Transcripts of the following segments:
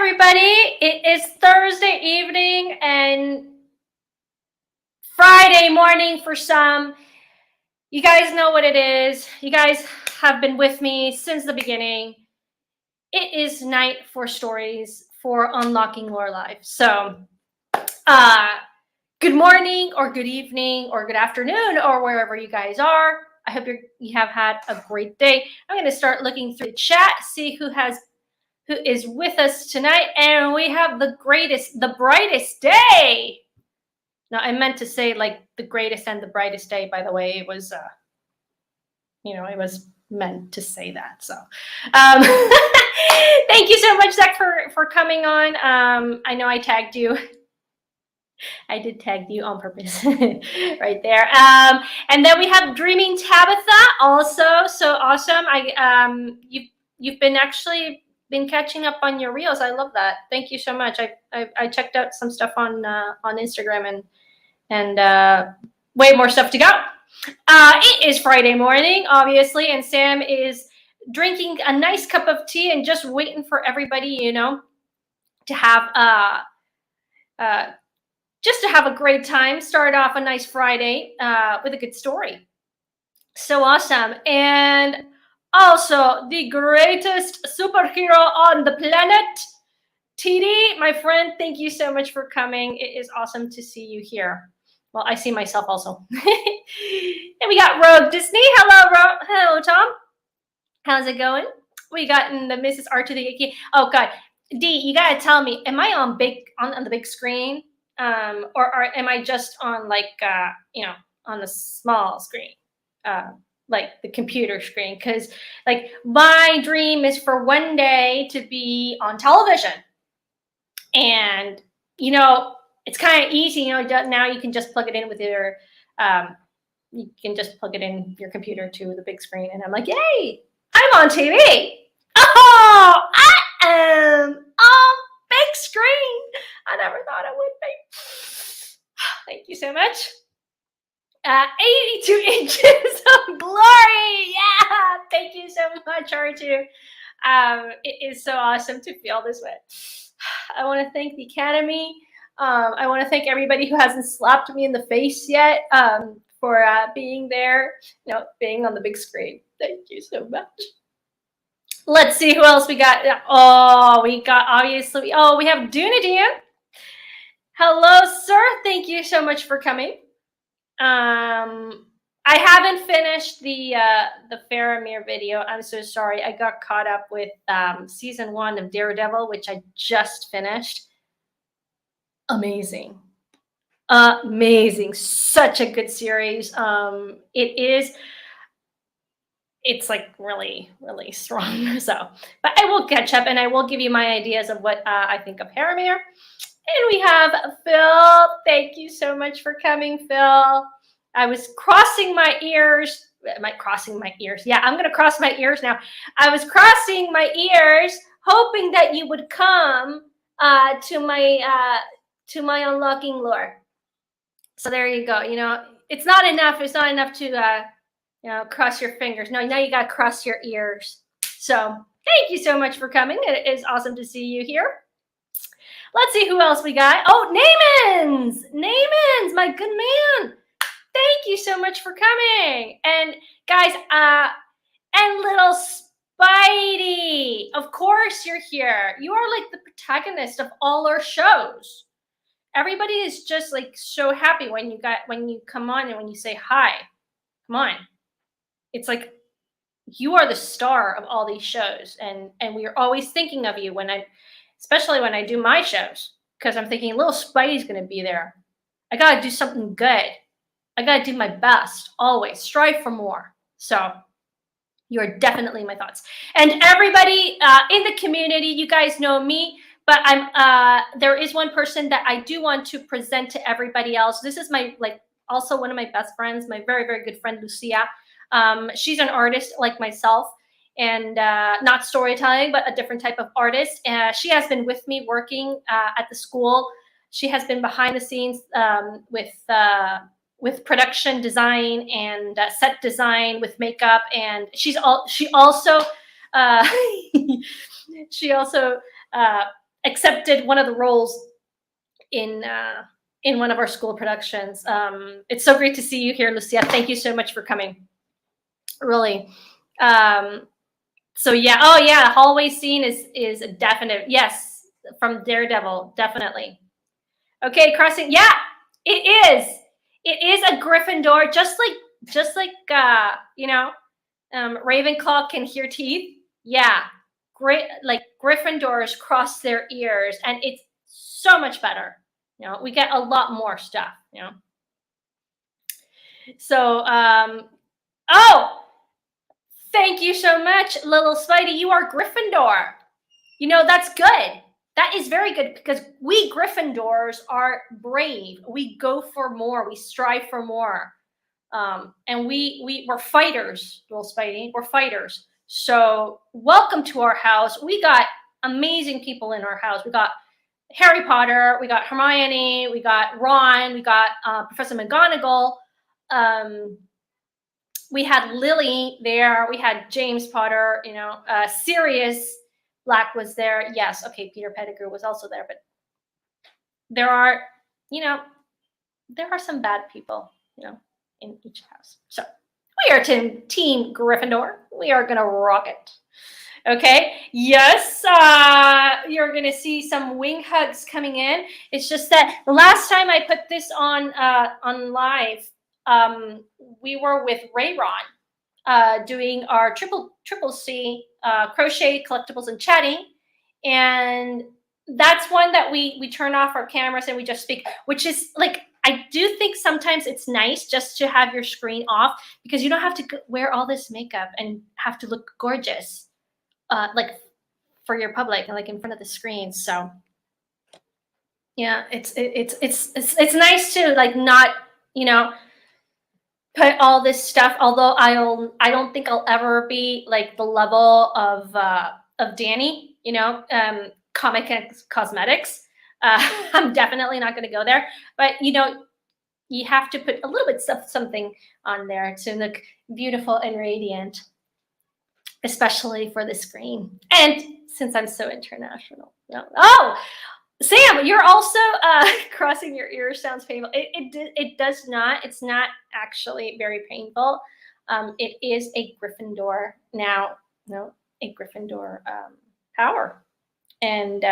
everybody. It is Thursday evening and Friday morning for some. You guys know what it is. You guys have been with me since the beginning. It is night for stories for Unlocking Lore Life. So, good morning or good evening or good afternoon or wherever you guys are. I hope you have had a great day. I'm going to start looking through the chat, see who is with us tonight, and we have the brightest day. No, I meant to say like the greatest and the brightest day, by the way. It was, it was meant to say that. So thank you so much, Zach, for coming on. I know I tagged you. I did tag you on purpose right there. And then we have Dreaming Tabitha also. So awesome. You've been catching up on your reels. I love that. Thank you so much. I checked out some stuff on Instagram and way more stuff to go. It is Friday morning, obviously, and Sam is drinking a nice cup of tea and just waiting for everybody, to have just to have a great time. Start off a nice Friday with a good story. So awesome. And also the greatest superhero on the planet, TD, my friend, thank you so much for coming. It is awesome to see you here. Well, I see myself also. And we got Rogue Disney. Hello, Tom. How's it going? We got in the Mrs. R to the Yankee. Oh God, D, you gotta tell me, am I on the big screen? Or am I just on on the small screen, like the computer screen? Because like my dream is for one day to be on television, and it's kind of easy. Now you can just plug it in with your, you can just plug it in your computer to the big screen, and I'm like, yay, I'm on TV. Oh, I am on big screen. I never thought I would be. Thank you so much. 82 inches of glory. Yeah. Thank you so much, R2. It is so awesome to feel this way. I want to thank the Academy. I want to thank everybody who hasn't slapped me in the face yet for being there, being on the big screen. Thank you so much. Let's see who else we got. Oh, we got we have Dunadan. Hello, sir. Thank you so much for coming. I haven't finished the Faramir video. I'm so sorry. I got caught up with season 1 of Daredevil, which I just finished. Amazing. Such a good series. It's like really, really strong. So, but I will catch up and I will give you my ideas of what I think of Faramir. And we have Phil. Thank you so much for coming, Phil. I was crossing my ears. Am I crossing my ears? Yeah, I'm going to cross my ears now. I was crossing my ears, hoping that you would come to my Unlocking Lore. So there you go. It's not enough. It's not enough to cross your fingers. No, now you got to cross your ears. So thank you so much for coming. It is awesome to see you here. Let's see who else we got. Oh, Naymans, my good man. Thank you so much for coming. And guys, and little Spidey, of course you're here. You are like the protagonist of all our shows. Everybody is just like so happy when you come on and when you say hi. Come on. It's like you are the star of all these shows, and we are always thinking of you especially when I do my shows, because I'm thinking little Spidey's going to be there. I got to do something good. I got to do my best, always. Strive for more. So you're definitely my thoughts. And everybody in the community, you guys know me, but there is one person that I do want to present to everybody else. This is also one of my best friends, my very, very good friend, Lucia. She's an artist like myself. And not storytelling, but a different type of artist. She has been with me working at the school. She has been behind the scenes with production design and set design, with makeup, and she also accepted one of the roles in one of our school productions. It's so great to see you here, Lucia. Thank you so much for coming. Really. So yeah, oh yeah, hallway scene is a definite yes from Daredevil, definitely. Okay, crossing. Yeah, it is. It is a Gryffindor, just like Ravenclaw can hear teeth. Yeah, great. Like Gryffindors cross their ears, and it's so much better. We get a lot more stuff. So, oh, thank you so much, little Spidey. You are Gryffindor. That's good. That is very good because we Gryffindors are brave. We go for more. We strive for more. And we're fighters, little Spidey. We're fighters. So welcome to our house. We got amazing people in our house. We got Harry Potter. We got Hermione. We got Ron. We got Professor McGonagall. We had Lily there. We had James Potter. Sirius Black was there. Yes. Okay. Peter Pettigrew was also there, but there are some bad people, in each house. So we are team Gryffindor. We are going to rock it. Okay. Yes. You're going to see some wing hugs coming in. It's just that the last time I put this on live, we were with Ron doing our triple C crochet, collectibles, and chatting. And that's one that we turn off our cameras and we just speak, which is like, I do think sometimes it's nice just to have your screen off because you don't have to wear all this makeup and have to look gorgeous, like for your public and like in front of the screen. So yeah, it's nice to like not, put all this stuff. Although I don't think I'll ever be like the level of Danny, comic and cosmetics. I'm definitely not going to go there, but you have to put a little bit of something on there to look beautiful and radiant, especially for the screen. And since I'm so international, oh, Sam, you're also crossing your ears. Sounds painful. It does not. It's not actually very painful. It is a Gryffindor now. A Gryffindor power, and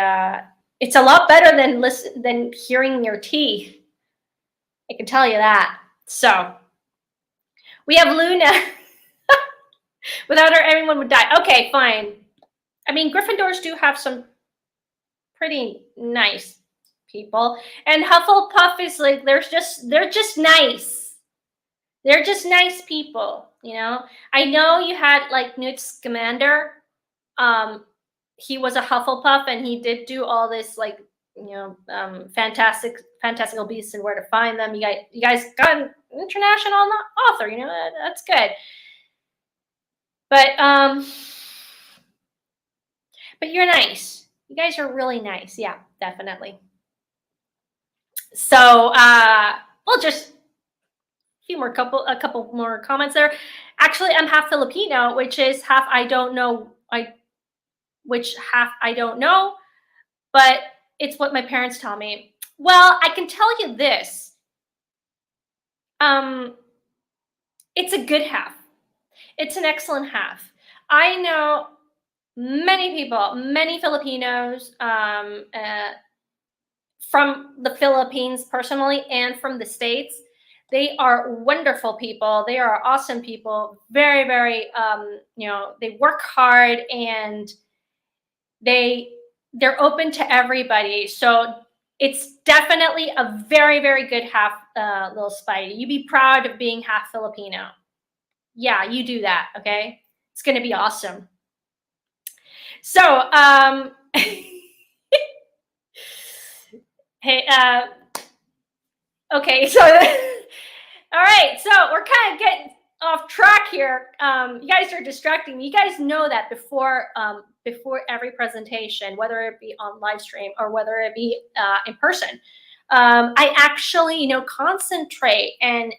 it's a lot better than hearing your teeth. I can tell you that. So we have Luna. Without her, everyone would die. Okay, fine. I mean, Gryffindors do have some pretty nice people, and Hufflepuff is like they're just nice. They're just nice people. I know you had like Newt Scamander. He was a Hufflepuff, and he did do all this like fantastical beasts and where to find them. You guys got an international author. That's good. But you're nice. You guys are really nice. Yeah, definitely. So we'll just a couple more comments there. Actually, I'm half Filipino, which is half I don't know. Which half I don't know, but it's what my parents tell me. Well, I can tell you this. It's a good half. It's an excellent half. I know many Filipinos from the Philippines personally and from the States. They are wonderful people. They are awesome people. Very, very, they work hard and they're open to everybody. So it's definitely a very, very good half, little Spidey. You be proud of being half Filipino. Yeah, you do that. Okay. It's going to be awesome. So, hey, okay. So, all right. So we're kind of getting off track here. You guys are distracting me. You guys know that before every presentation, whether it be on live stream or whether it be in person, I actually, concentrate and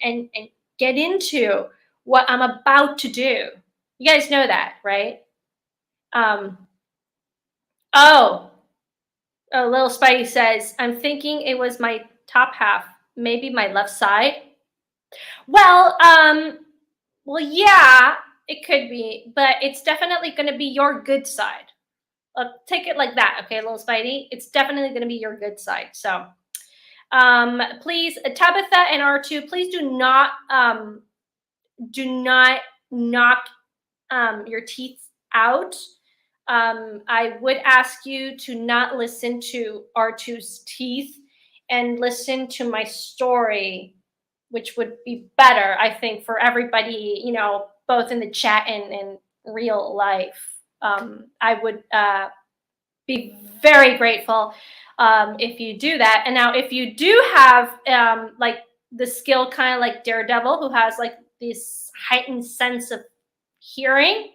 get into what I'm about to do. You guys know that, right? Oh, Oh, little Spidey says, I'm thinking it was my top half, maybe my left side. Well, yeah, it could be, but it's definitely going to be your good side. Take it like that, okay, little Spidey. It's definitely going to be your good side. So, please, Tabitha and R2, please do not knock your teeth out. I would ask you to not listen to R2's teeth and listen to my story, which would be better, I think, for everybody, both in the chat and in real life. I would be very grateful if you do that. And now, if you do have like the skill, kind of like Daredevil, who has like this heightened sense of hearing,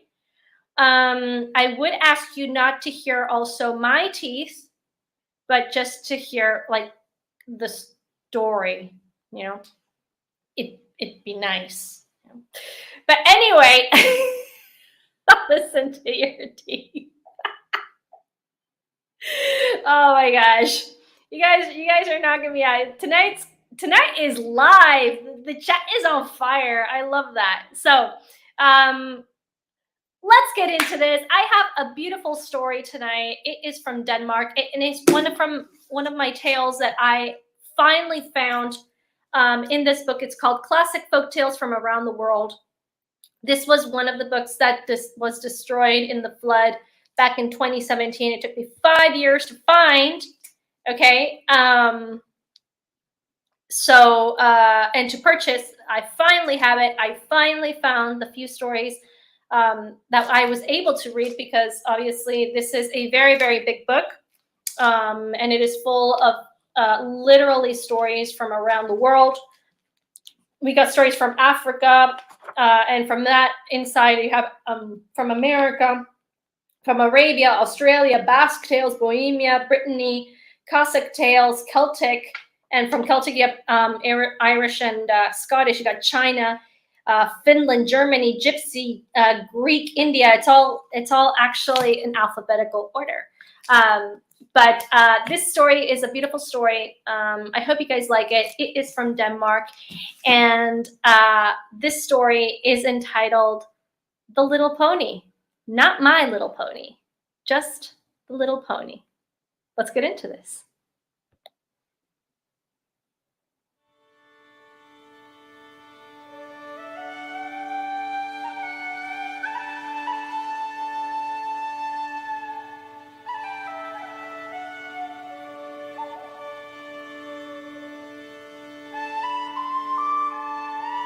I would ask you not to hear also my teeth, but just to hear like the story. It'd be nice. But anyway, listen to your teeth. Oh my gosh, you guys are knocking me out. Tonight is live. The chat is on fire. I love that. So, let's get into this. I have a beautiful story tonight. It is from Denmark, and it's one of my tales that I finally found in this book. It's called Classic Folk Tales from Around the World. This was one of the books that was destroyed in the flood back in 2017. It took me 5 years to find. Okay. And to purchase, I finally have it. I finally found the few stories that I was able to read, because obviously this is a very, very big book. And it is full of literally stories from around the world. We got stories from Africa, and from that inside you have from America, from Arabia, Australia, Basque tales, Bohemia, Brittany, Cossack tales, Celtic, and from Celtic you have Irish and Scottish. You got China, Finland, Germany, Gypsy, Greek, India. It's all actually in alphabetical order. But this story is a beautiful story. I hope you guys like it. It is from Denmark, and this story is entitled "The Little Pony." Not My Little Pony, just The Little Pony. Let's get into this.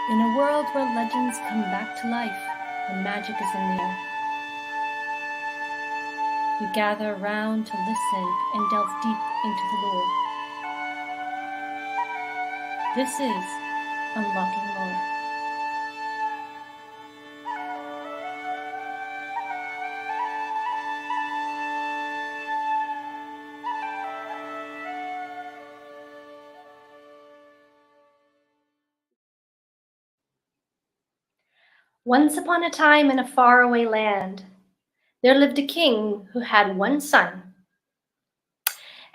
In a world where legends come back to life and magic is in the air, we gather around to listen and delve deep into the lore. This is Unlocking Lore. Once upon a time in a faraway land, there lived a king who had one son.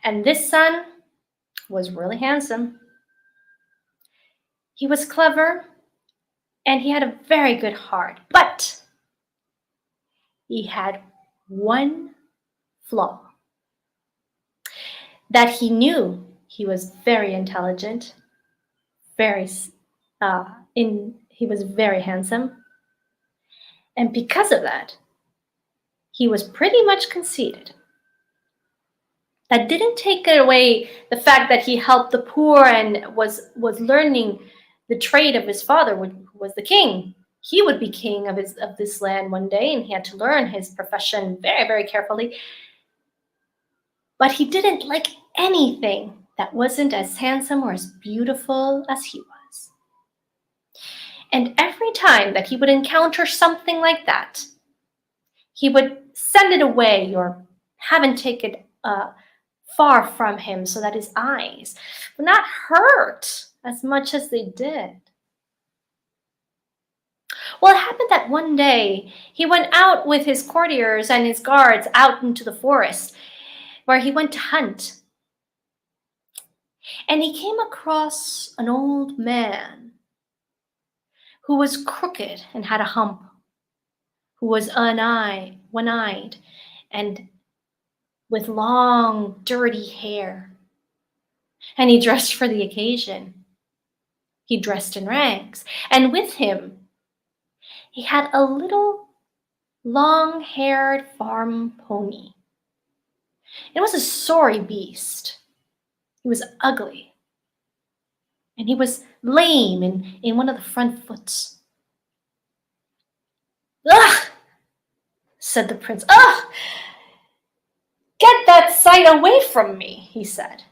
And this son was really handsome. He was clever, and he had a very good heart. But he had one flaw. That he knew he was very intelligent, he was very handsome. And because of that, he was pretty much conceited. That didn't take away the fact that he helped the poor and was learning the trade of his father, who was the king. He would be king of this land one day, and he had to learn his profession very, very carefully. But he didn't like anything that wasn't as handsome or as beautiful as he was. And every time that he would encounter something like that, he would send it away or have it taken far from him, so that his eyes would not hurt as much as they did. Well, it happened that one day he went out with his courtiers and his guards out into the forest, where he went to hunt. And he came across an old man who was crooked and had a hump, who was one-eyed, and with long, dirty hair. And he dressed for the occasion. He dressed in rags. And with him, he had a little long-haired farm pony. It was a sorry beast. He was ugly. And he was lame in one of the front foots. "Ugh!" said the prince. "Ugh! Get that sight away from me," he said.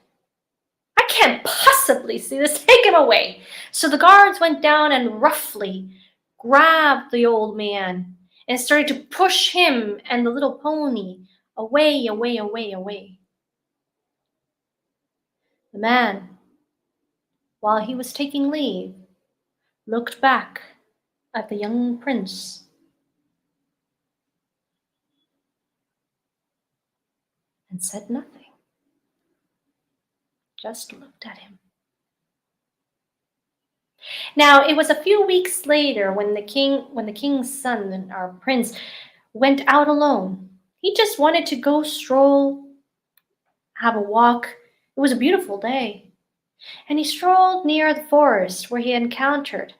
"I can't possibly see this. Take him away." So the guards went down and roughly grabbed the old man and started to push him and the little pony away. The man, while he was taking leave, looked back at the young prince and said nothing, just looked at him. Now, it was a few weeks later when the king's son, our prince, went out alone. He just wanted to go stroll, have a walk. It was a beautiful day. And he strolled near the forest where he encountered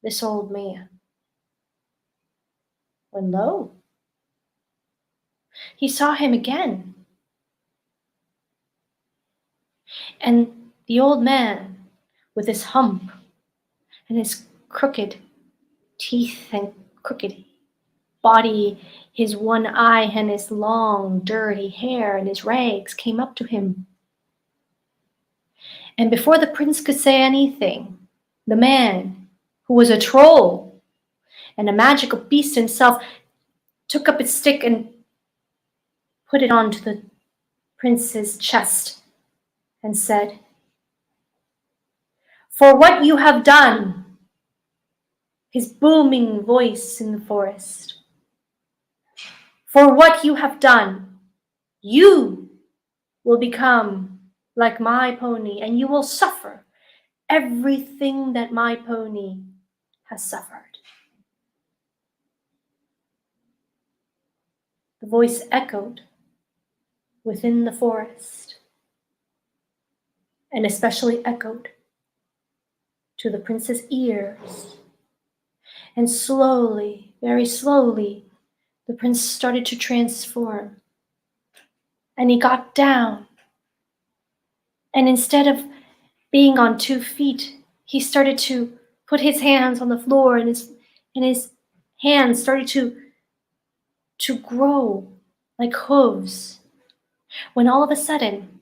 this old man. When lo, he saw him again. And the old man, with his hump and his crooked teeth and crooked body, his one eye and his long, dirty hair and his rags, came up to him. And before the prince could say anything, the man, who was a troll and a magical beast himself, took up his stick and put it onto the prince's chest and said, "For what you have done," his booming voice in the forest, "for what you have done, you will become like my pony, and you will suffer everything that my pony has suffered." The voice echoed within the forest, and especially echoed to the prince's ears. And slowly, very slowly, the prince started to transform. And he got down. And instead of being on 2 feet, he started to put his hands on the floor, and his hands started to grow like hooves. When all of a sudden,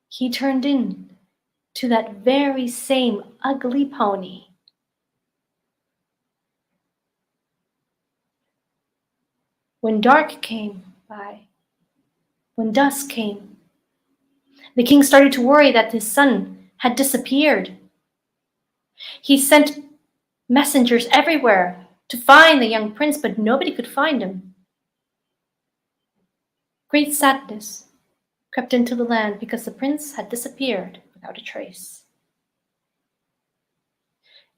he turned into that very same ugly pony. When dark came by, when dusk came, the king started to worry that his son had disappeared. He sent messengers everywhere to find the young prince, but nobody could find him. Great sadness crept into the land because the prince had disappeared without a trace.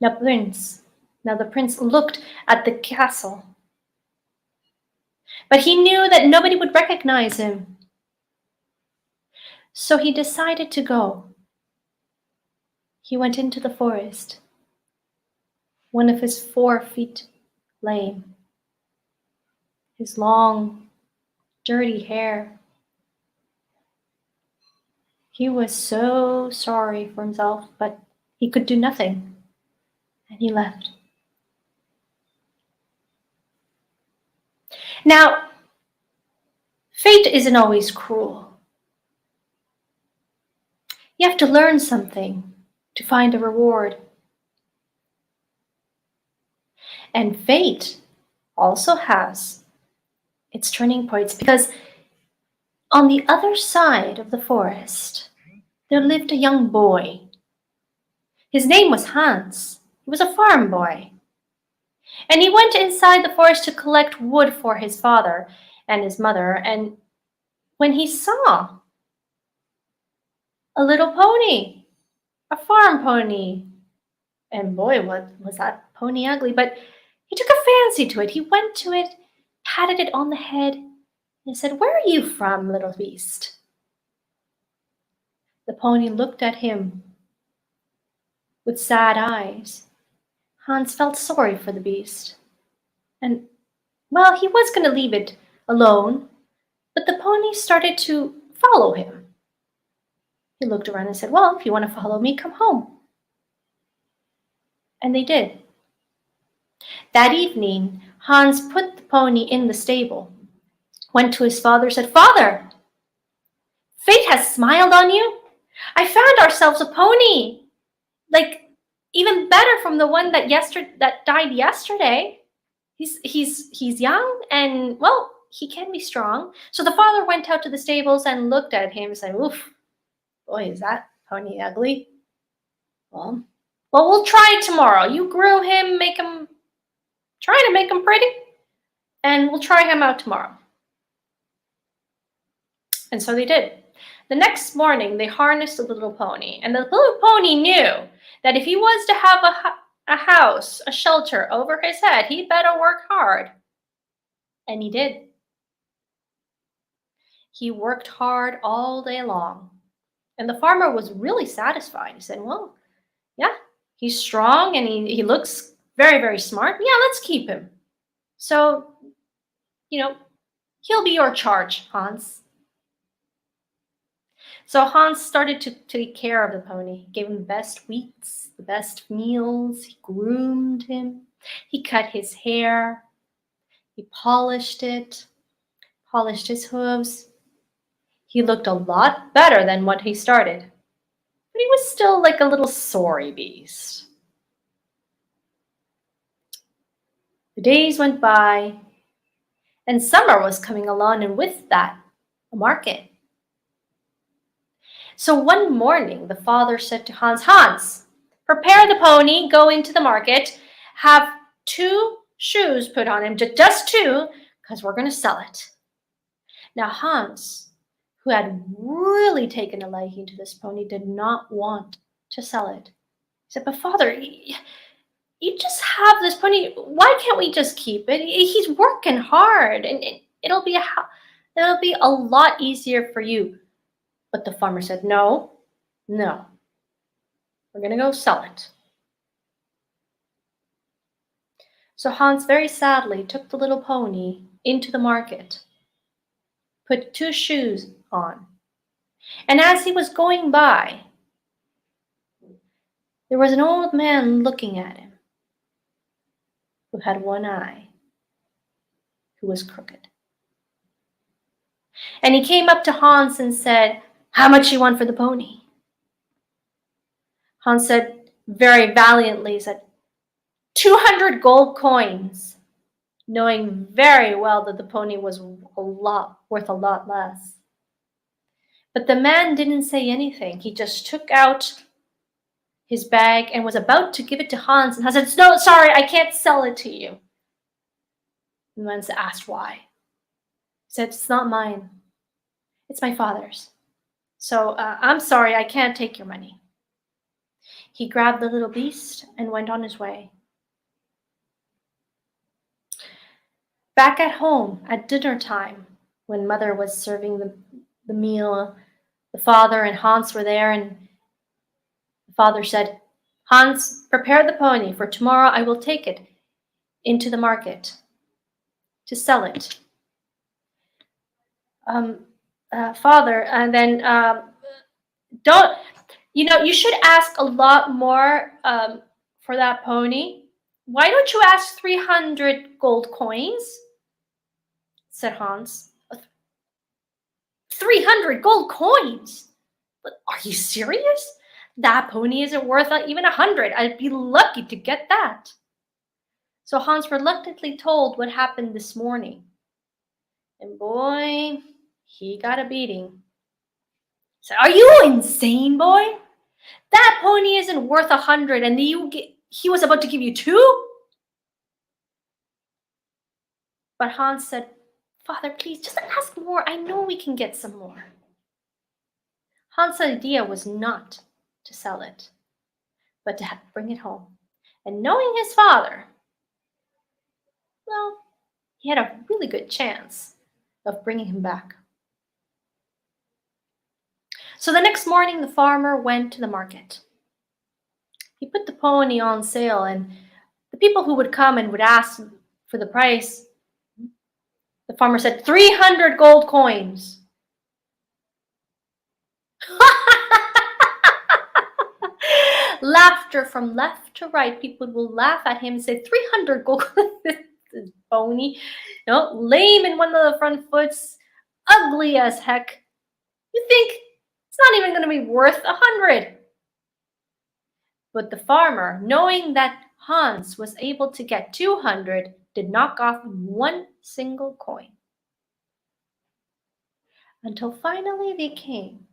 Now the prince looked at the castle, but he knew that nobody would recognize him. So he decided to go. He went into the forest, one of his 4 feet lame, his long, dirty hair. He was so sorry for himself, but he could do nothing, and he left. Now, fate isn't always cruel. You have to learn something to find a reward. And fate also has its turning points, because on the other side of the forest, there lived a young boy. His name was Hans. He was a farm boy. And he went inside the forest to collect wood for his father and his mother, and when he saw a little pony, a farm pony. And boy, what was that pony ugly, but he took a fancy to it. He went to it, patted it on the head, and said, "Where are you from, little beast?" The pony looked at him with sad eyes. Hans felt sorry for the beast. And, well, he was going to leave it alone, but the pony started to follow him. He looked around and said, "Well, if you want to follow me, come home." And they did. That evening, Hans put the pony in the stable, went to his father, said, "Father, fate has smiled on you. I found ourselves a pony, like even better from the one that died yesterday. He's young and, well, he can be strong." So the father went out to the stables and looked at him and said, "Oof, boy, is that pony ugly. Well, we'll try it tomorrow. You groom him, try to make him pretty, and we'll try him out tomorrow." And so they did. The next morning, they harnessed the little pony, and the little pony knew that if he was to have a house, a shelter over his head, he better work hard. And he did. He worked hard all day long. And the farmer was really satisfied. He said, "Well, yeah, he's strong and he looks very, very smart. Yeah, let's keep him. So, he'll be your charge, Hans." So Hans started to take care of the pony. He gave him the best wheats, the best meals. He groomed him. He cut his hair. He polished it, polished his hooves. He looked a lot better than what he started. But he was still like a little sorry beast. The days went by, and summer was coming along, and with that, a market. So one morning, the father said to Hans, "Hans, prepare the pony, go into the market, have 2 shoes put on him, just 2, because we're going to sell it." Now Hans, who had really taken a liking to this pony, did not want to sell it. He said, "But father, you just have this pony. Why can't we just keep it? He's working hard, and it'll be a lot easier for you." But the farmer said, No, we're going to go sell it." So Hans very sadly took the little pony into the market, put 2 shoes on, and as he was going by, there was an old man looking at him who had one eye, who was crooked. And he came up to Hans and said, "How much you want for the pony?" Hans said very valiantly, he said, 200 gold coins, knowing very well that the pony was worth a lot less. But the man didn't say anything. He just took out his bag and was about to give it to Hans, and Hans said, "No, sorry, I can't sell it to you." And the man asked why. He said, "It's not mine. It's my father's. So I'm sorry, I can't take your money." He grabbed the little beast and went on his way. Back at home at dinner time, when mother was serving the meal, the father and Hans were there, and the father said, "Hans, prepare the pony, for tomorrow I will take it into the market to sell it." Father, and then you should ask a lot more for that pony. Why don't you ask 300 gold coins? Said Hans. 300 gold coins? But are you serious? That pony isn't worth even 100. I'd be lucky to get that. So Hans reluctantly told what happened this morning. And boy, he got a beating. He said, "Are you insane, boy? That pony isn't worth 100, and he was about to give you 2? But Hans said, Father, please, just ask more. I know we can get some more. Hans' idea was not to sell it, but to bring it home. And knowing his father, well, he had a really good chance of bringing him back. So the next morning, the farmer went to the market. He put the pony on sale, and the people who would come and would ask for the price, the farmer said, 300 gold coins. Laughter from left to right. People will laugh at him and say, 300 gold coins. This pony, lame in one of the front foots, ugly as heck. You think it's not even going to be worth 100. But the farmer, knowing that Hans was able to get 200, did knock off one single coin. Until finally they came.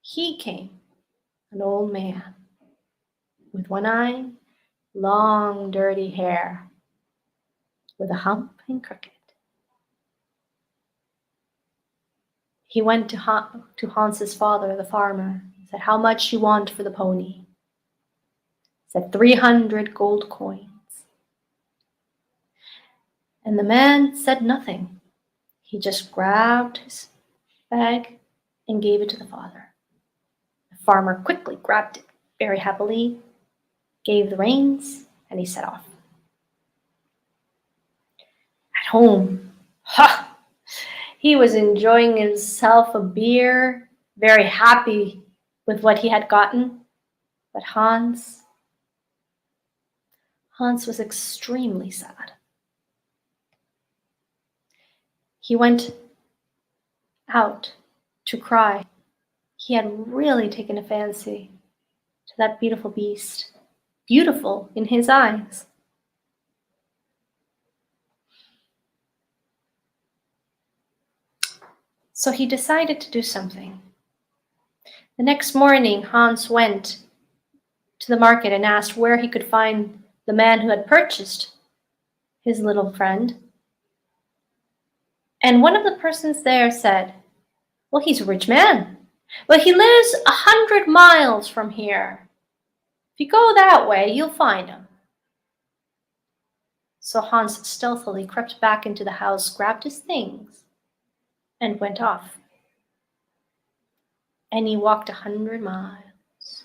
He came, an old man, with one eye, long dirty hair, with a hump and crooked. He went to Hans's father, the farmer, and said, how much you want for the pony? He said, 300 gold coins. And the man said nothing. He just grabbed his bag and gave it to the father. The farmer quickly grabbed it very happily, gave the reins, and he set off. At home, he was enjoying himself a beer, very happy with what he had gotten. But Hans was extremely sad. He went out to cry. He had really taken a fancy to that beautiful beast, beautiful in his eyes. So he decided to do something. The next morning, Hans went to the market and asked where he could find the man who had purchased his little friend. And one of the persons there said, well, he's a rich man, but he lives 100 miles from here. If you go that way, you'll find him. So Hans stealthily crept back into the house, grabbed his things, and went off. And he walked 100 miles.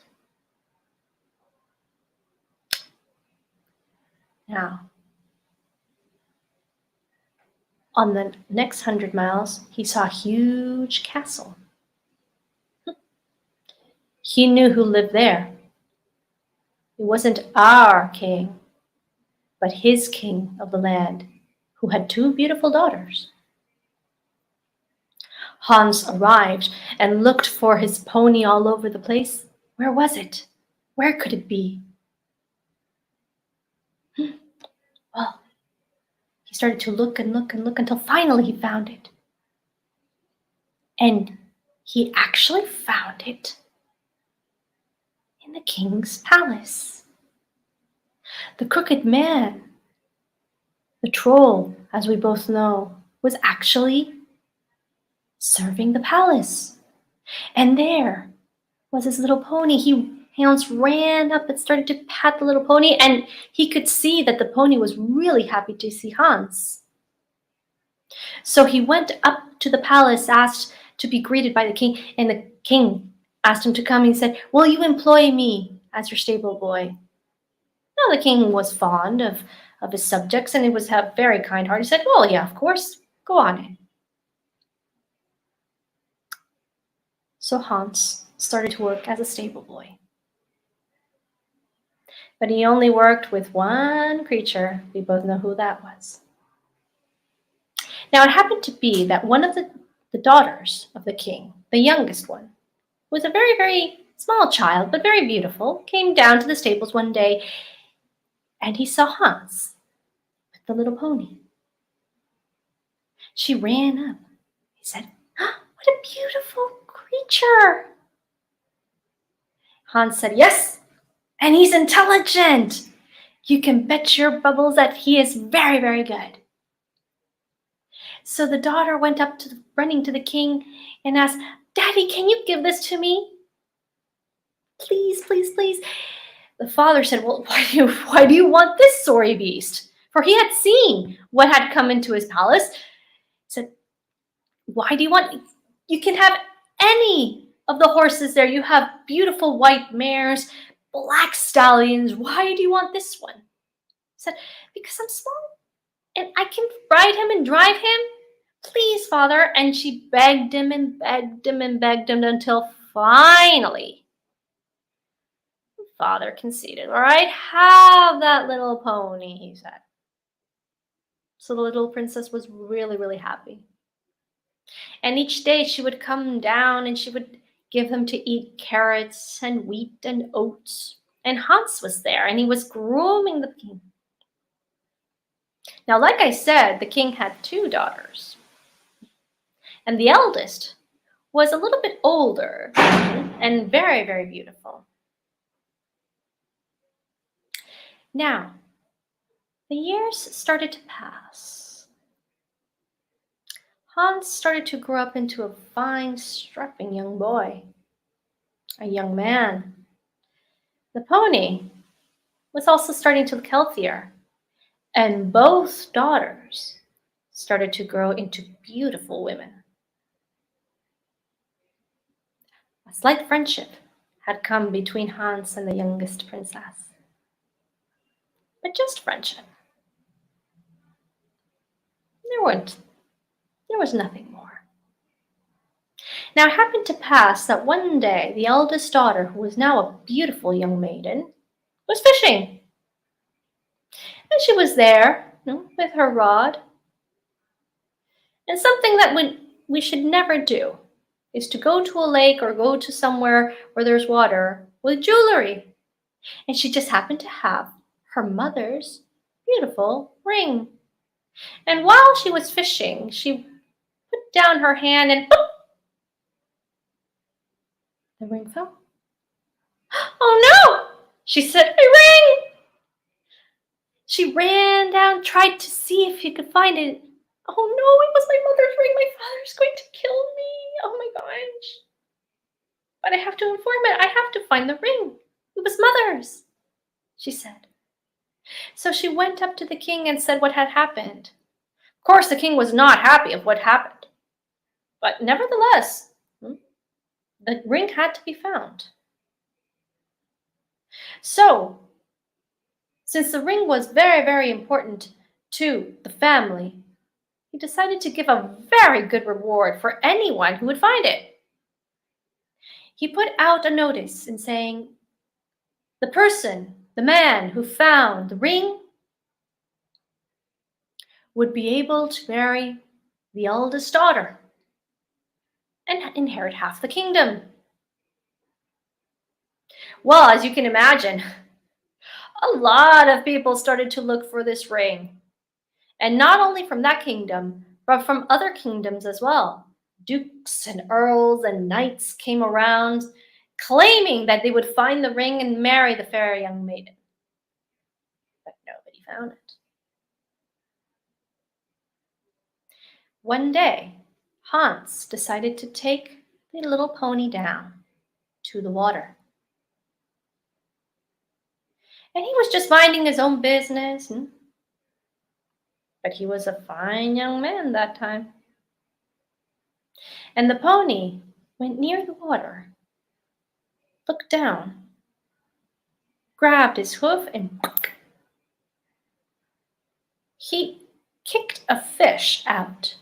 Now, on the next 100 miles, he saw a huge castle. He knew who lived there. It wasn't our king, but his king of the land, who had 2 beautiful daughters. Hans arrived and looked for his pony all over the place. Where was it? Where could it be? Well, he started to look and look and look until finally he found it. And he actually found it in the king's palace. The crooked man, the troll, as we both know, was actually serving the palace. And there was his little pony. Hans ran up and started to pat the little pony, and he could see that the pony was really happy to see Hans. So he went up to the palace, asked to be greeted by the king, and the king asked him to come. He said, will you employ me as your stable boy? Now the king was fond of his subjects, and he was a very kind heart. He said, well, yeah, of course, go on in. So Hans started to work as a stable boy. But he only worked with one creature. We both know who that was. Now it happened to be that one of the daughters of the king, the youngest one, was a very, very small child, but very beautiful, came down to the stables one day, and he saw Hans with the little pony. She ran up. He said, what a beautiful creature. Hans said, yes, and he's intelligent. You can bet your bubbles that he is very, very good. So the daughter went up running to the king and asked, "Daddy, can you give this to me? Please, please, please." The father said, "Well, why do you want this sorry beast?" For he had seen what had come into his palace. He said, "Why do you want? You can have any of the horses there. You have beautiful white mares, black stallions. Why do you want this one?" He said, "Because I'm small and I can ride him and drive him. Please, father." And she begged him and begged him and begged him until finally the father conceded. "All right, have that little pony," he said. So the little princess was really, really happy. And each day she would come down and she would give him to eat carrots and wheat and oats. And Hans was there and he was grooming the king. Now, like I said, the king had two daughters. And the eldest was a little bit older and very, very beautiful. Now, the years started to pass. Hans started to grow up into a fine, strapping young boy, a young man. The pony was also starting to look healthier, and both daughters started to grow into beautiful women. A slight friendship had come between Hans and the youngest princess, but just friendship. There was nothing more. Now it happened to pass that one day the eldest daughter, who was now a beautiful young maiden, was fishing. And she was there, with her rod. And something that we should never do is to go to a lake or go to somewhere where there's water with jewelry. And she just happened to have her mother's beautiful ring. And while she was fishing, she put down her hand and boop, the ring fell. "Oh no!" she said, "My ring!" She ran down, tried to see if she could find it. "Oh no, it was my mother's ring. My father's going to kill me. Oh my gosh. But I have to inform it. I have to find the ring. It was mother's," she said. So she went up to the king and said what had happened. Of course, the king was not happy of what happened. But nevertheless, the ring had to be found. So, since the ring was very, very important to the family, he decided to give a very good reward for anyone who would find it. He put out a notice in saying, the man who found the ring would be able to marry the eldest daughter and inherit half the kingdom. Well, as you can imagine, a lot of people started to look for this ring. And not only from that kingdom, but from other kingdoms as well. Dukes and earls and knights came around, claiming that they would find the ring and marry the fair young maiden. But nobody found it. One day, Hans decided to take the little pony down to the water. And he was just minding his own business. But he was a fine young man that time. And the pony went near the water, looked down, grabbed his hoof, and he kicked a fish out.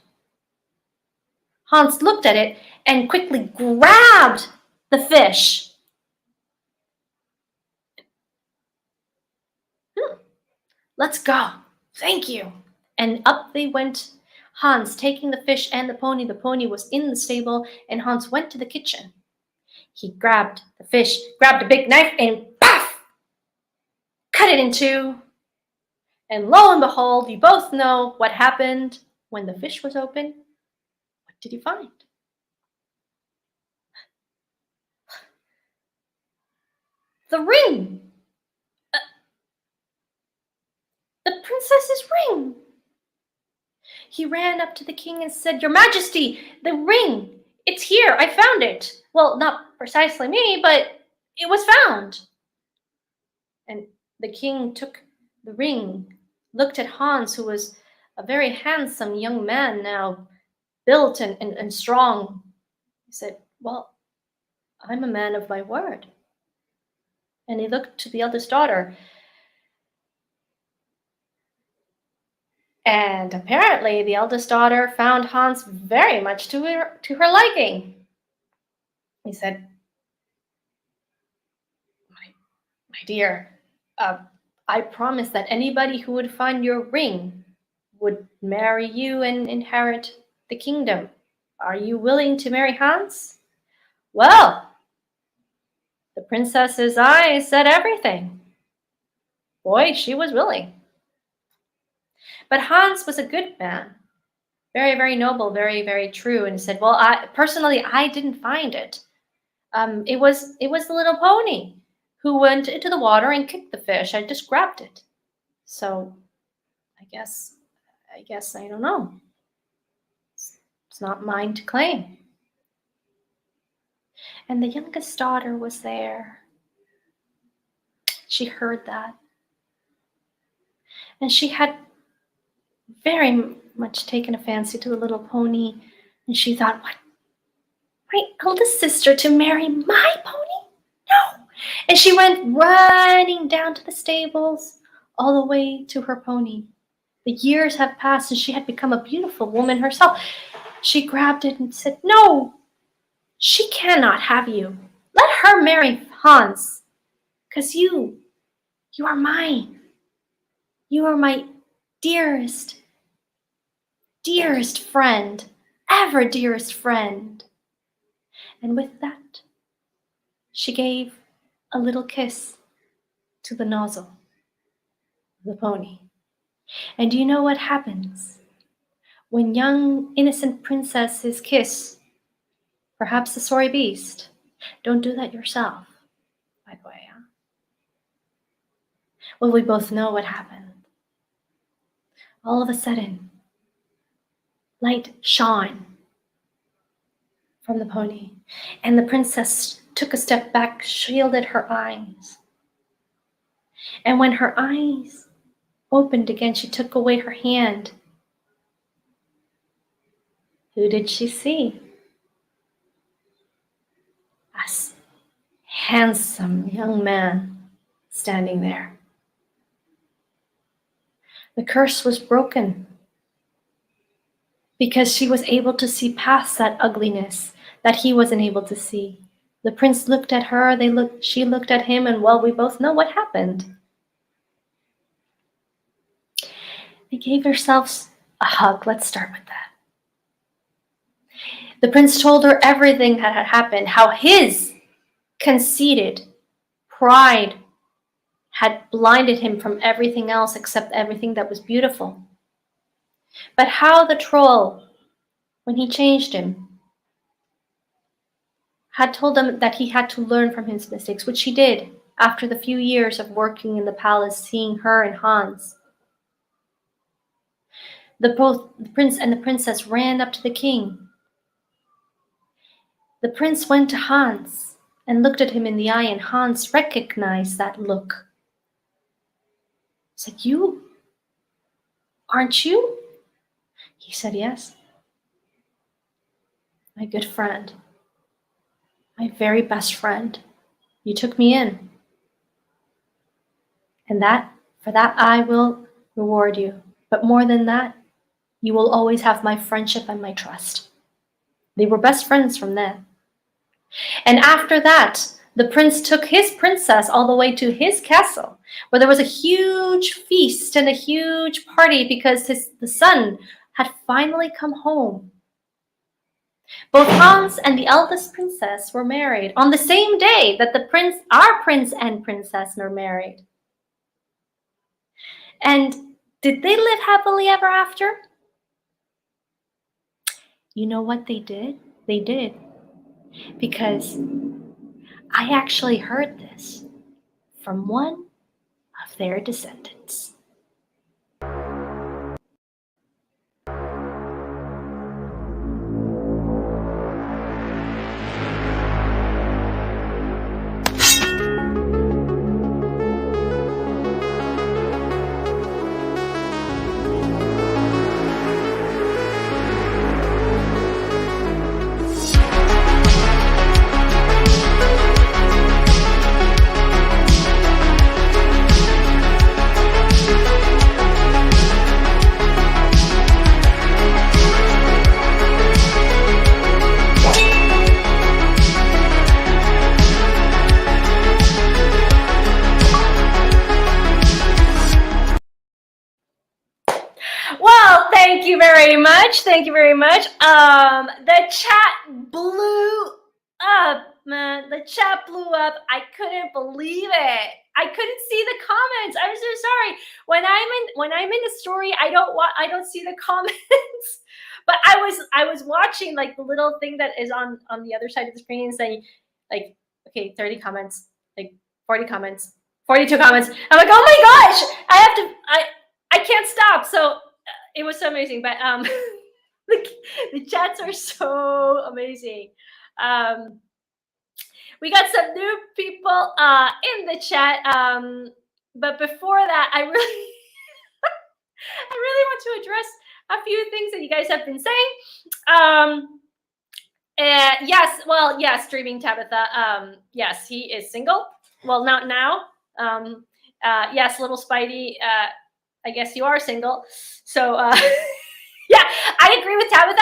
Hans looked at it and quickly grabbed the fish. "Let's go. Thank you." And up they went, Hans taking the fish and the pony. The pony was in the stable, and Hans went to the kitchen. He grabbed the fish, grabbed a big knife, and paf! Cut it in two. And lo and behold, you both know what happened when the fish was open. What did you find? The ring. The princess's ring. He ran up to the king and said, "Your Majesty, the ring, it's here. I found it." Well, not precisely me, but it was found. And the king took the ring, looked at Hans, who was a very handsome young man now, built and strong. He said, "Well, I'm a man of my word." And he looked to the eldest daughter. And apparently the eldest daughter found Hans very much to her liking. He said, my dear, I promise that anybody who would find your ring would marry you and inherit the kingdom. Are you willing to marry Hans?" Well, the princess's eyes said everything. Boy, she was willing. But Hans was a good man, very, very noble, very, very true, and said, "Well, I didn't find it. It was the little pony who went into the water and kicked the fish. I just grabbed it. So I guess I don't know. It's not mine to claim." And the youngest daughter was there. She heard that. And she had very much taken a fancy to the little pony. And she thought, "What? My eldest sister to marry my pony? No." And she went running down to the stables, all the way to her pony. The years have passed and she had become a beautiful woman herself. She grabbed it and said, "No, she cannot have you. Let her marry Hans, because you are mine. You are my dearest, dearest friend, ever dearest friend." And with that, she gave a little kiss to the nozzle of the pony. And do you know what happens when young, innocent princesses kiss perhaps a sorry beast? Don't do that yourself, by the way. Huh? Well, we both know what happened. All of a sudden, light shone from the pony, and the princess took a step back, shielded her eyes. And when her eyes opened again, she took away her hand. Who did she see? A handsome young man standing there. The curse was broken because she was able to see past that ugliness that he wasn't able to see. The prince looked at her, she looked at him, and well, we both know what happened. They gave themselves a hug. Let's start with that. The prince told her everything that had happened, how his conceited pride had blinded him from everything else except everything that was beautiful. But how the troll, when he changed him, had told him that he had to learn from his mistakes, which he did after the few years of working in the palace, seeing her and Hans. Both the prince and the princess ran up to the king. The prince went to Hans and looked at him in the eye, and Hans recognized that look. He said, "You? Aren't you?" He said, "Yes. My good friend. My very best friend. You took me in. And for that I will reward you. But more than that, you will always have my friendship and my trust." They were best friends from then. And after that, the prince took his princess all the way to his castle, where there was a huge feast and a huge party because the son had finally come home. Both Hans and the eldest princess were married on the same day that our prince and princess were married. And did they live happily ever after? You know what they did? They did. Because I actually heard this from one of their descendants. Thank you very much. The chat blew up, man. The chat blew up. I couldn't believe it. I couldn't see the comments. I'm so sorry. When I'm in a story, I don't see the comments. But I was watching like the little thing that is on the other side of the screen saying like, okay, 30 comments, like 40 comments, 42 comments. I'm like, oh my gosh, I can't stop. So it was so amazing. But the chats are so amazing. We got some new people in the chat. But before that, I really I really want to address a few things that you guys have been saying. Yes, Dreaming Tabitha. Yes, he is single. Well, not now. Yes, little Spidey. I guess you are single. So, yeah, I agree with Tabitha.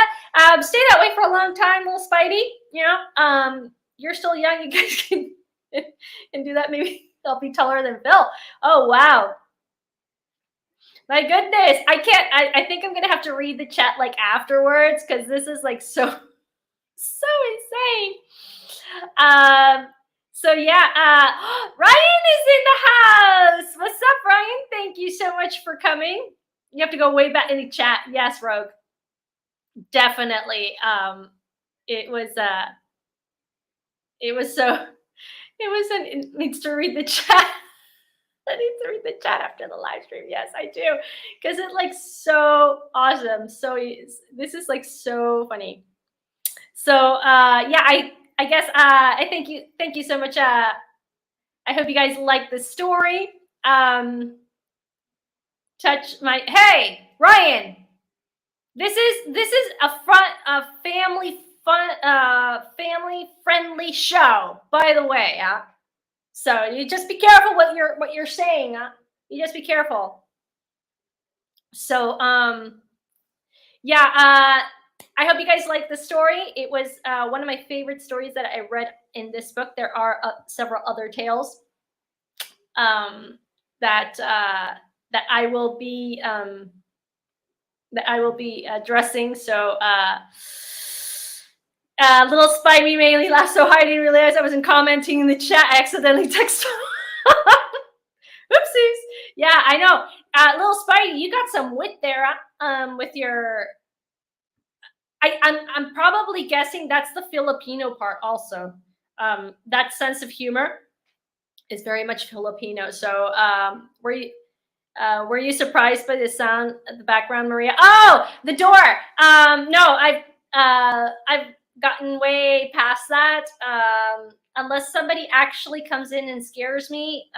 Stay that way for a long time, little Spidey. You know, you're still young. You guys can do that. Maybe I'll be taller than Phil. Oh, wow. My goodness, I can't. I think I'm gonna have to read the chat like afterwards because this is like so insane. So yeah, Ryan is in the house. What's up, Ryan? Thank you so much for coming. You have to go way back in the chat. Yes, Rogue. Definitely. It needs to read the chat. I need to read the chat after the live stream. Yes, I do. Because it's like so awesome. So this is like so funny. So yeah, I guess I thank you so much. I hope you guys like the story. Hey, Ryan. This is a family friendly show, by the way. So you just be careful what you're saying. You just be careful. So yeah, I hope you guys like the story. It was one of my favorite stories that I read in this book. There are several other tales that I will be addressing. So little Spidey mainly laughed so hard I didn't realize I wasn't commenting in the chat. I accidentally texted. Oopsies. Yeah, I know. Little Spidey, you got some wit there with your. I'm probably guessing that's the Filipino part also. That sense of humor is very much Filipino. So were you surprised by the sound at the background, Maria? Oh, the door. No, I've gotten way past that. Unless somebody actually comes in and scares me,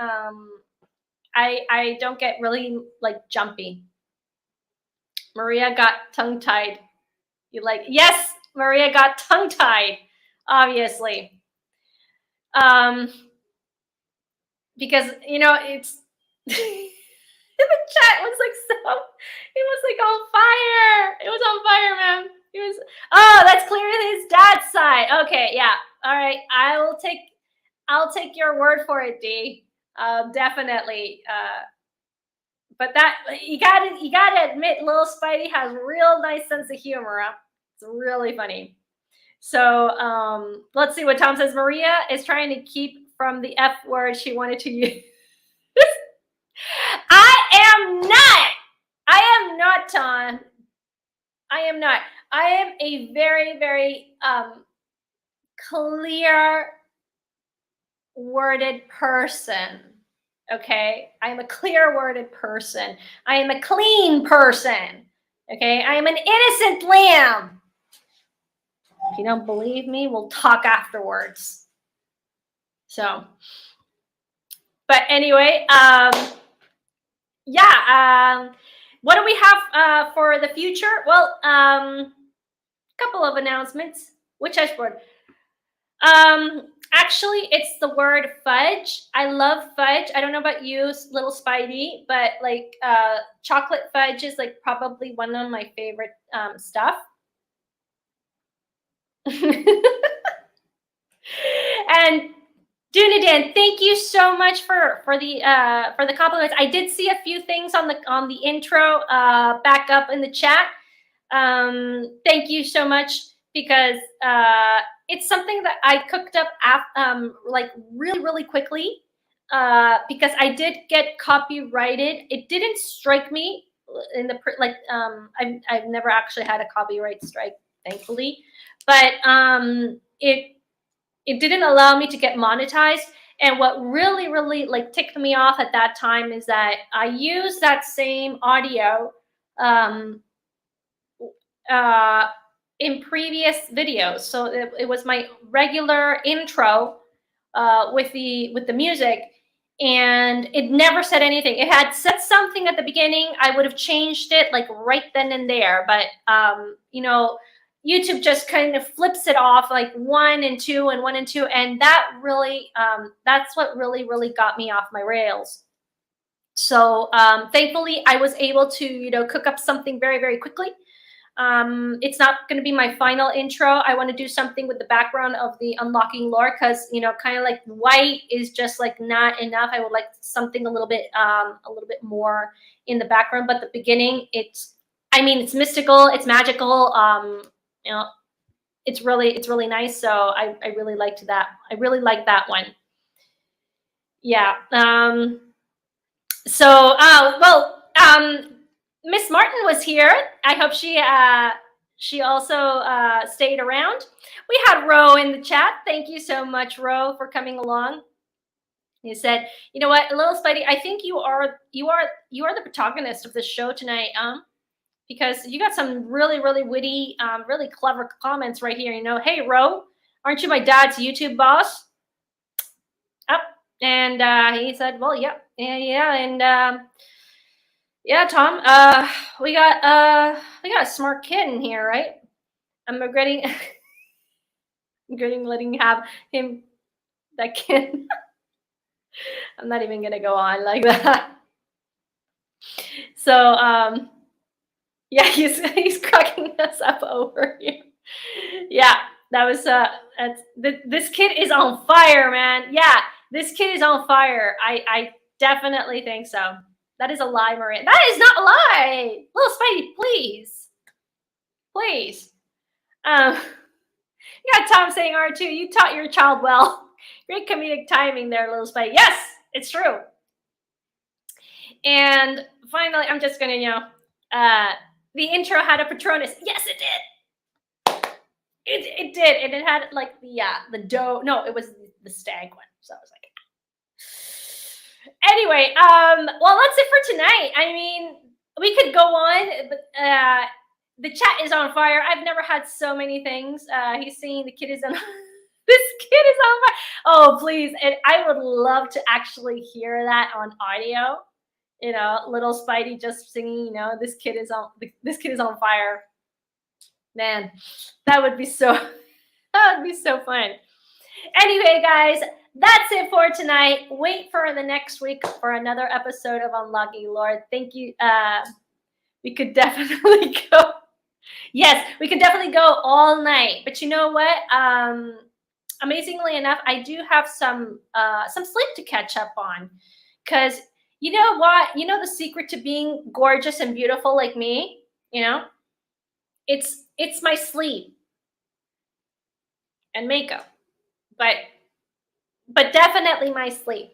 I don't get really like jumpy. Maria got tongue-tied. Yes, Maria got tongue-tied, obviously. Because it's the chat was like it was like on fire. It was on fire, man. That's clearly his dad's side. Okay, yeah. All right. I'll take your word for it, D. Definitely. But that you gotta admit, little Spidey has a real nice sense of humor. Huh? It's really funny. So let's see what Tom says. Maria is trying to keep from the F word she wanted to use. I am not, Tom. I am not. I am a very, very clear worded person. Okay, I am a clear worded person. I am a clean person. Okay, I am an innocent lamb. If you don't believe me, we'll talk afterwards. So, but anyway, yeah. What do we have for the future? Well, a couple of announcements. Which I scored. Actually, it's the word fudge. I love fudge. I don't know about you, little Spidey, but like chocolate fudge is like probably one of my favorite stuff. And Dunadan, thank you so much for the compliments. I did see a few things on the intro back up in the chat. Thank you so much, because it's something that I cooked up like really quickly, because I did get copyrighted. It didn't strike me in the I've never actually had a copyright strike, thankfully, but it didn't allow me to get monetized. And what really like ticked me off at that time is that I used that same audio um, uh, in previous videos. So it was my regular intro with the music, and it never said anything. It had said something at the beginning. I would have changed it like right then and there, but YouTube just kind of flips it off like 1 and 2 and 1 and 2, and that really that's what really got me off my rails. So thankfully, I was able to cook up something very quickly. It's not going to be my final intro. I want to do something with the background of the unlocking lore, because kind of like white is just like not enough. I would like something a little bit more in the background. But the beginning, it's mystical, it's magical. It's really nice. So I really liked that. I really liked that one. Yeah. So Miss Martin was here. I hope she also stayed around. We had Ro in the chat. Thank you so much, Ro, for coming along. He said, "You know what, Little Spidey, I think you are the protagonist of this show tonight, because you got some really witty, really clever comments right here. Hey, Ro, aren't you my dad's YouTube boss?" Oh, and he said, "Well, yeah, and." Yeah, Tom. We got a smart kid in here, right? I'm regretting letting have him, that kid. I'm not even gonna go on like that. So yeah, he's cracking us up over here. Yeah, that was this kid is on fire, man. Yeah, this kid is on fire. I definitely think so. That is a lie, Maria. That is not a lie. Little Spidey, please. Please. You got Tom saying R2, you taught your child well. Great comedic timing there, Little Spidey. Yes, it's true. And finally, I'm just going to, the intro had a Patronus. Yes, it did. It did. And it had like the doe. No, it was the stag one. So I was like, anyway, well, that's it for tonight. I mean, we could go on, but the chat is on fire. I've never had so many things. He's saying the kid is on. This kid is on fire. Oh, please! And I would love to actually hear that on audio. Little Spidey just singing. This kid is on fire. Man, that would be so. That would be so fun. Anyway, guys, that's it for tonight. Wait for the next week for another episode of Unlocking Lore. Thank you. We could definitely go. Yes, we could definitely go all night. But you know what? Amazingly enough, I do have some sleep to catch up on. Because you know what? You know the secret to being gorgeous and beautiful like me? It's my sleep and makeup. But definitely my sleep.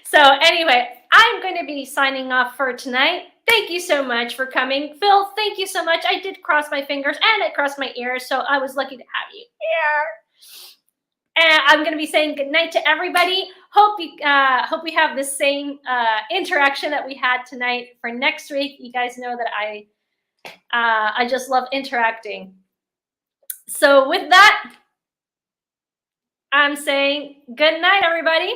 So anyway, I'm going to be signing off for tonight. Thank you so much for coming. Phil, thank you so much. I did cross my fingers and I crossed my ears, so I was lucky to have you here. And I'm going to be saying goodnight to everybody. Hope we have the same interaction that we had tonight for next week. You guys know that I just love interacting. So with that, I'm saying good night, everybody.